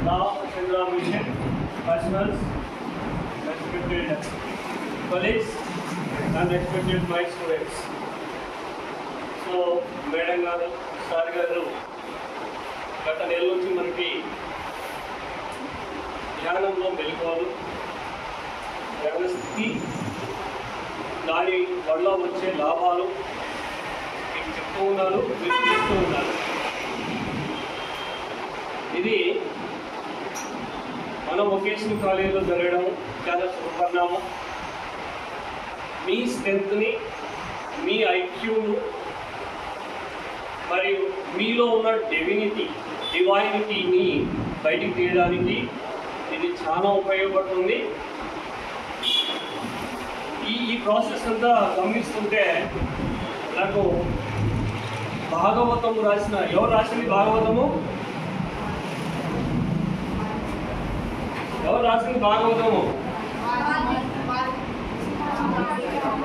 Ramachandra Mission personnel, respected colleagues and respected my students. So, Madam Garu, Sir Garu, గత నెల నుంచి మనకి ధ్యానంలో మెలకువలు, ధ్యాన స్థితి, దాని వల్ల వచ్చే లాభాలు మీకు చెప్తూ ఉన్నారు, మీరు చూస్తూ ఉన్నారు. ఇది మన వొకేషనల్ కాలేజీలో జరగడం చాలా శుభపరిణామం. మీ స్ట్రెంత్ని, మీ ఐక్యూను మరియు మీలో ఉన్న డివైనిటీని బయటికి తీయడానికి ఇది చాలా ఉపయోగపడుతుంది. ఈ ప్రాసెస్ అంతా గమనిస్తుంటే నాకు భాగవతం ఎవరు రాసింది భాగవతము?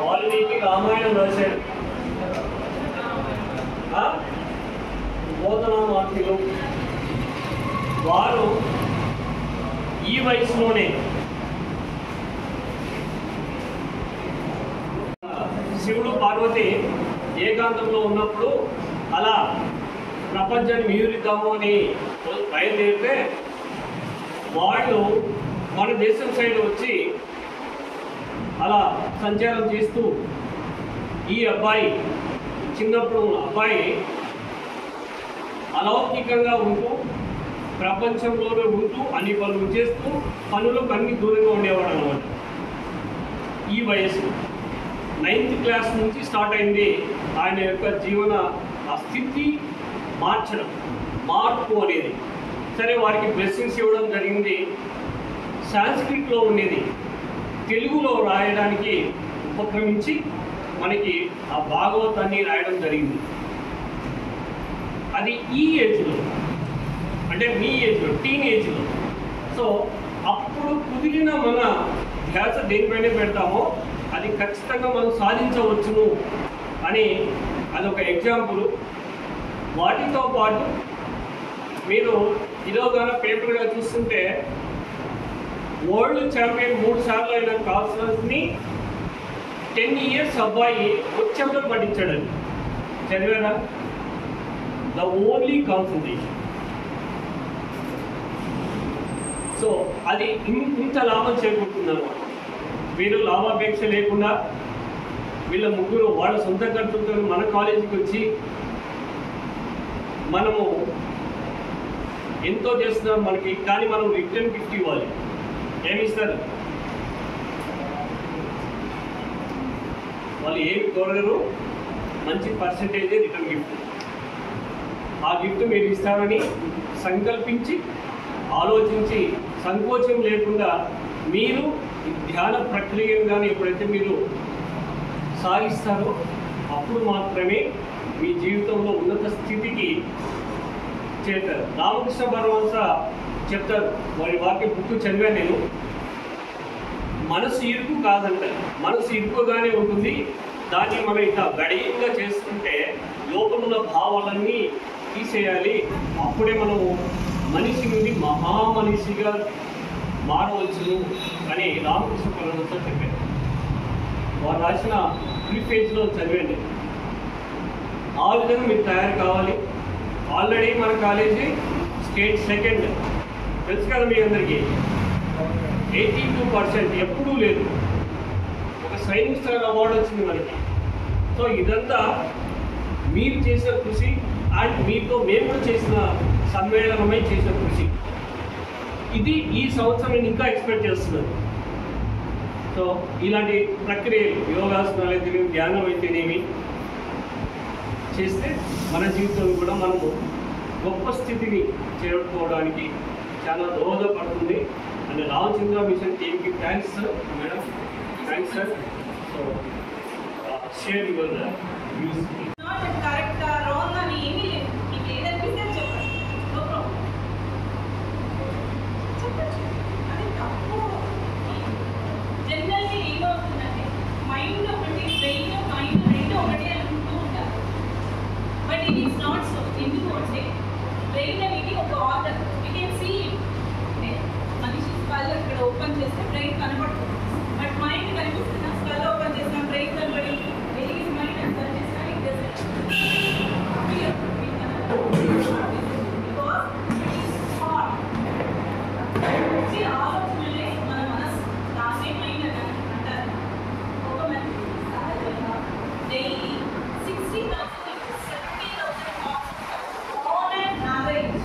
వాల్మీకి రామాయణం రాశాడు. బోధనామార్తులు వారు ఈ వయసులోనే శివుడు పార్వతి ఏకాంతంలో ఉన్నప్పుడు అలా ప్రపంచాన్ని మీరిద్దాము అని బయలుదేరితే వాళ్ళు మన దేశం సైడ్ వచ్చి అలా సంచారం చేస్తూ ఈ అబ్బాయి చిన్నప్పుడు అబ్బాయి అలౌకికంగా ఉంటూ ప్రపంచంలోనే ఉంటూ అన్ని పనులు చేస్తూ పనులకు అన్ని దూరంగా ఉండేవాడు అన్నమాట. ఈ వయసు 9th క్లాస్ నుంచి స్టార్ట్ అయింది ఆయన యొక్క జీవన స్థితి మార్పు అనేది. సరే, వారికి బ్లెస్సింగ్స్ ఇవ్వడం జరిగింది. సాంస్క్రిట్లో ఉండేది తెలుగులో రాయడానికి ఉపక్రమించి మనకి ఆ భాగవతాన్ని రాయడం జరిగింది. అది ఈ ఏజ్లో, అంటే మీ ఏజ్లో, టీనేజ్లో. సో అప్పుడు కుదిరిన మన ధ్యాస దేనిపైన పెడతామో అది ఖచ్చితంగా మనం సాధించవచ్చును అని అదొక ఎగ్జాంపుల్. వాటితో పాటు మీరు ఈరోజున పేపర్గా చూస్తుంటే వరల్డ్ ఛాంపియన్ 3 సార్లు అయిన కాన్ఫరెన్స్ని 10 years అబ్బాయి వచ్చేప్పుడు పట్టించాడండి. చదివారా? The only concentration. సో అది ఇంత లాభం చేకూరుతుందన్నమాట. వీరు లాభాపేక్ష లేకుండా వీళ్ళ ముగ్గురు వాళ్ళ సొంత ఖర్చులతో మన కాలేజీకి వచ్చి మనము ఎంతో చేస్తున్నాం మనకి, కానీ మనం రిటర్న్ గిఫ్ట్ ఇవ్వాలి. ఏమిస్తారు? వాళ్ళు ఏమి కోరరు, మంచి పర్సంటేజ్ రిటర్న్ గిఫ్ట్. ఆ గిఫ్ట్ మీరు ఇస్తారని సంకల్పించి ఆలోచించి సంకోచం లేకుండా మీరు ధ్యాన ప్రక్రియను కానీ ఎప్పుడైతే మీరు సాగిస్తారో అప్పుడు మాత్రమే మీ జీవితంలో ఉన్నత స్థితికి చేస్తారు. రామకృష్ణ పరమహంస చెప్తారు, వారి వాక్య బుక్ చదివాను నేను. మనసు ఇరుకు కాదంటారు, మనసు ఇరుకుగానే ఉంటుంది. దాన్ని మనం ఇట్లా గడియంగా చేసుకుంటే లోపల ఉన్న భావాలన్నీ తీసేయాలి. అప్పుడే మనము మనిషి నుండి మహామనిషిగా మారవచ్చును అని రామకృష్ణ పరమహంస చెప్పారు. వారు రాసిన ప్రీఫేజ్లో చదివండి. ఆ విధంగా మీరు తయారు కావాలి. ఆల్రెడీ మన కాలేజీ స్టేట్ 2nd తెలుసు కదా మీ అందరికీ. 82% ఎప్పుడూ లేదు. ఒక సైనిక్ స్టార్ అవార్డు వచ్చింది మనకి. సో ఇదంతా మీరు చేసిన కృషి అండ్ మీతో మేము కూడా చేసిన సమ్మేళనమై చేసిన కృషి. ఇది ఈ సంవత్సరం నేను ఇంకా ఎక్స్పెక్ట్ చేస్తున్నాను. సో ఇలాంటి ప్రక్రియలు, యోగాసనాలు అయితేనేమి, ధ్యానం అయితేనేమి చేస్తే మన జీవితంలో కూడా మనము గొప్ప స్థితిని చేరుకోవడానికి చాలా దోహదపడుతుంది. అండ్ రామచంద్ర మిషన్ టీమ్కి thanks sir. Madam thanks sir. So share your views. Correct wrong అని ఏమీ లేదు. మీకు ఏదనిపిస్తే చెప్పండి, నో ప్రాబ్లం, చెప్పచ్చు. అది తప్పు. జనరల్గా ఏమవుతుందంటే మైండ్ ఒకటి, బ్రెయిన్ మైండ్ రెండు ఒకటి అనుకుంటూ ఉంటారు. But it is not so. ఎందుకు అంటే బ్రెయిన్ అనేది ఒక ఓపెన్ చేస్తే బ్రెయిన్ కనపడుతుంది. బట్ మైండ్ కనిపిస్తుంది. స్కల్ ఓపెన్ చేసిన బ్రెయిన్ కనబడి వెరీ మైండ్ అంతా చేసిన ఆలోచనలే మన మనసు దాన్ని మైండ్ అంటారు. ఒక మనిషి సహజంగా daily 60,000 to 70,000 thoughts on an average.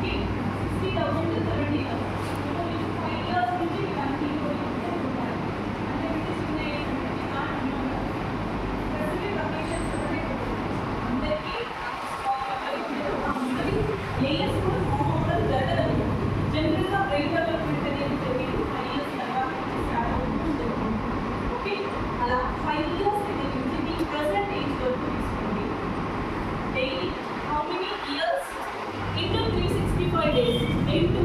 60,000 to 70,000. Because in 5 years నుంచి ఇవన్నీ ఉంటాయి. అంటే which is in specific occasions అందరికీ లేయర్స్ కూడా ఫామ్ అవ్వడం జరగదు. జనరల్గా బ్రెయిన్ డెవలప్మెంట్ అనేది జరిగేది 5 years తర్వాత స్టార్ట్ అవుతుంది. ఓకే, అలా 5 years దగ్గర నుంచి మీ ప్రజెంట్ ఏజ్ వరకు తీసుకోండి. Daily how many years into 365 days into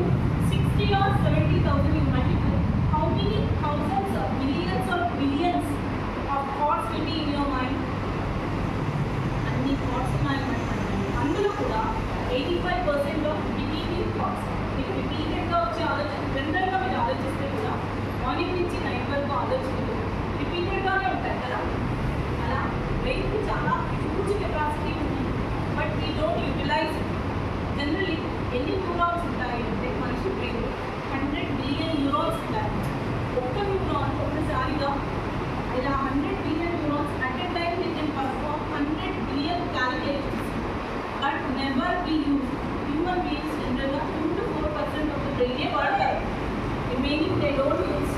60 or 70,000 in multiple. How many thousands or millions or billions of thoughts will be in your mind? అన్ని థాట్స్ ఉన్నాయి. అందులో కూడా 85% ఆఫ్ రిపీటెడ్ థాట్స్. మీకు రిపీటెడ్గా వచ్చే ఆలోచన జనరల్గా మీరు ఆలోచిస్తే కూడా మార్నింగ్ నుంచి నైట్ వరకు ఆలోచనలు రిపీటెడ్గానే ఉంటాయి కదా. అలా బ్రెయిన్కి చాలా హ్యూజ్ కెపాసిటీ ఉంది. But we don't utilize it. Generally ఎన్ని న్యూరాన్స్ ఉంటాయి అంటే మనిషి బ్రెయిన్ 100 బిలియన్ న్యూరాన్స్ ఉంటాయి. ఒక్క న్యూరాన్ ఒక్కసారిగా ఇలా 100 billion neurons at a time we can perform 100 billion calculations. But never we use. Human beings జనరల్గా 2 to 4% ఆఫ్ ద బ్రెయినే వాడతారు. Remaining they don't use.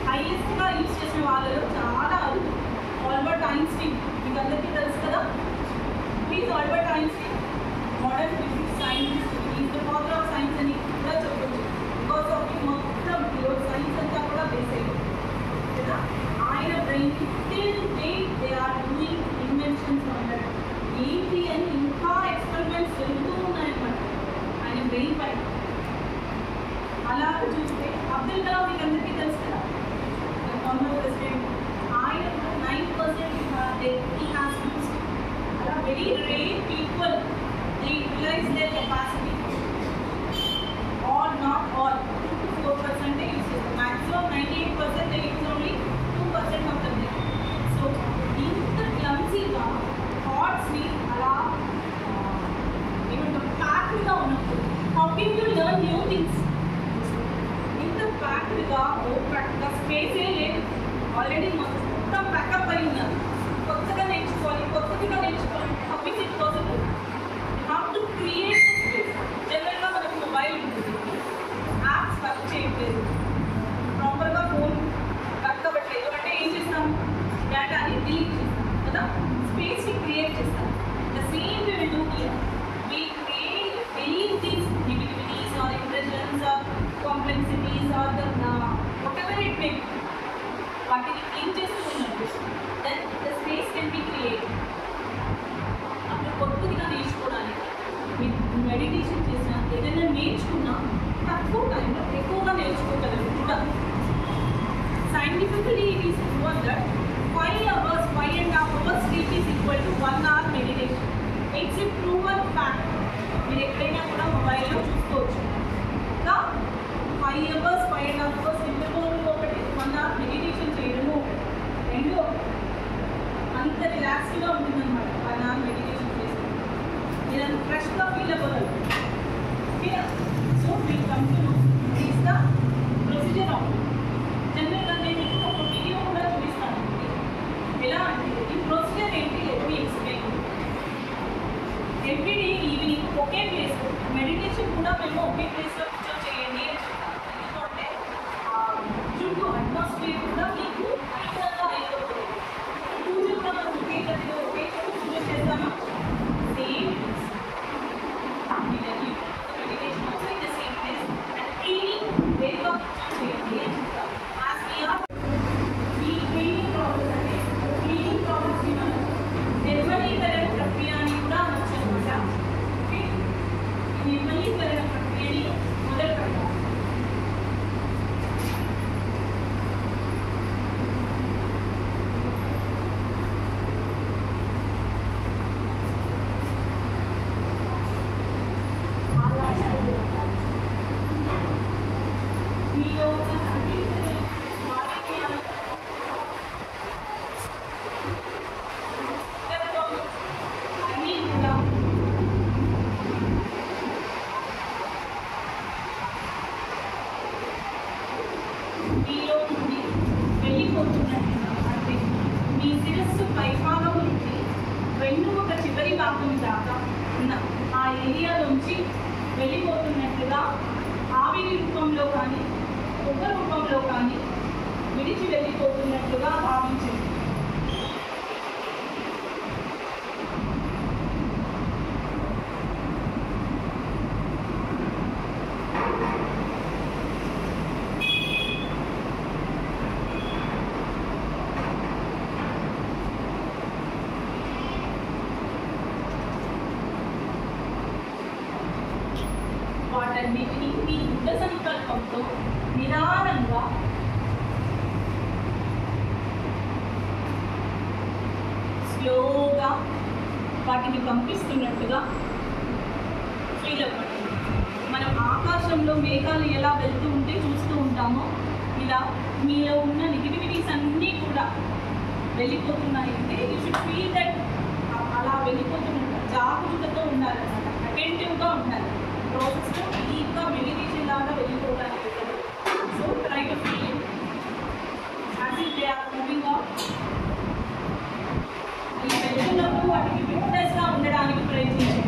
హైయెస్ట్గా యూజ్ చేసిన వాళ్ళలో చాలా అరుదు. ఆల్బర్ట్ ఐన్స్టీన్ మీకు అందరికీ తెలుసు కదా. Please Albert Einstein modern physics scientist, is the father of science అని కూడా చెప్పచ్చు. బికాస్ ఆఫ్ ఈ మొత్తం సైన్స్ అంతా కూడా బేస్ అయ్యింది కదా. ఆయన brain till date they are doing inventions అన్నారు. ఏంటి అని ఇంకా ఎక్స్పెరిమెంట్స్ జరుగుతూ ఉన్నాయన్నమాట ఆయన బ్రెయిన్ పైన. అలా చూస్తే అబ్దుల్ కలాం మీకు అందరికీ తెలుసు కదా, ఫార్మర్ ప్రెసిడెంట్. ఆయన 9% he has used. అలా very rare people they utilize their capacity, or not all. 2 to 4% use it. Maximum 98% they use only 2% of the brain. So ఇంత క్లమ్సీగా థాట్స్ని అలా ఏమంటారు ప్యాక్డ్గా ఉన్నప్పుడు how can you learn new things? ఇంత ప్యాక్డ్గా ప్యాక్డ్గా స్పేసే లేదు. Already మొత్తం pack up అయి ఉన్నారు. కొత్తగా నేర్చుకోవాలి how is it possible? How to create the space. జనరల్గా మనకు మొబైల్ ఉంటుంది, యాప్స్ వర్క్ చేయట్లేదు, ప్రాపర్గా ఫోన్ వర్క్ అవ్వట్లేదు అంటే ఏం చేస్తాం? డేటాని డిలీట్ చేస్తాం కదా, స్పేస్ని క్రియేట్ చేస్తాం. The same way will do here. We create any these negativities or impressions or complexities or the whatever it may be. వాటిని క్లీన్ చేస్తున్నప్పుడు then the space can be created. అప్పుడు కొత్తగా నేర్చుకోవడానికి మెడిటేషన్ చేసినా ఏదైనా నేర్చుకున్నా తక్కువ టైంలో ఎక్కువగా నేర్చుకోగలరు కూడా. Scientifically it is proven that 5.5 hours sleep is equal to 1 hour meditation. It's a proven fact. మీరు ఎక్కడైనా కూడా మొబైల్లో చూసుకోవచ్చు. ఇంకా 5.5 hours ఇంటర్వ్యూలో ఒకటి 1 hour మెడిటేషన్ చేయడము, రెండు అంత రిలాక్స్గా ఉంటుందన్నమాట. 1 hour మెడిటేషన్ చేస్తే మీరు అంత ఫ్రెష్గా ఫీల్ అవ్వగలరు. ఓకే, సో మీరు come to is the procedure of. జనరల్గా నేను ఇప్పుడు ఒక వీడియో కూడా చూపిస్తాను. ఎలా అంటే ఈ ప్రొసీజర్ ఏంటి let me explain. Everyday evening ఒకే ప్లేస్ మెడిటేషన్ కూడా మేము ఒకే ప్లేస్లో కూర్చొని చేయండి అని చెప్తాను. ఎందుకంటే చుట్టూ అట్మాస్ఫియర్ కూడా మీకు అనుకూలంగా అయిపోతుంది. పూజ కూడా మనం ఒకే గదిలో ఒకే చోట పూజ చేస్తామా? Same meditation also in the same place and cleaning వేగా కూర్చొని చేయండి అని చెప్తాం. As we are cleaning process అంటే క్లీనింగ్ ప్రాసెస్ని మనం నిర్మలీకరణ ప్రక్రియ అని కూడా అనొచ్చు అనమాట. ఓకే, ఈ నిర్మలీకరణ ప్రక్రియని మొదటి ఏరియా నుంచి వెళ్ళిపోతున్నట్లుగా ఆవిరి రూపంలో కానీ పొగ రూపంలో కానీ విడిచి వెళ్ళిపోతున్నట్లుగా భావించండి. వాటన్నిటినీ మీ యుద్ధ సంకల్పంతో నిదానంగా స్లోగా వాటిని పంపిస్తున్నట్టుగా ఫీల్ అవ్వండి. మనం ఆకాశంలో మేఘాలు ఎలా వెళ్తూ ఉంటే చూస్తూ ఉంటామో ఇలా మీలో ఉన్న నెగిటివిటీస్ అన్నీ కూడా వెళ్ళిపోతున్నాయంటే యూ షుడ్ ఫీల్ దట్ అలా వెళ్ళిపోతున్నట్టు జాగ్రత్తతో ఉండాలన్నమాట, అటెంటివ్గా ఉండాలి. ప్రాసెస్లో డీప్గా మెడిటేషన్ లాగా వెళ్ళిపోవడానికి. So try to feel as if they are moving out. ఈ వెళ్తున్నప్పుడు వాటికి ఫిట్నెస్గా ఉండడానికి ప్రయత్నించండి.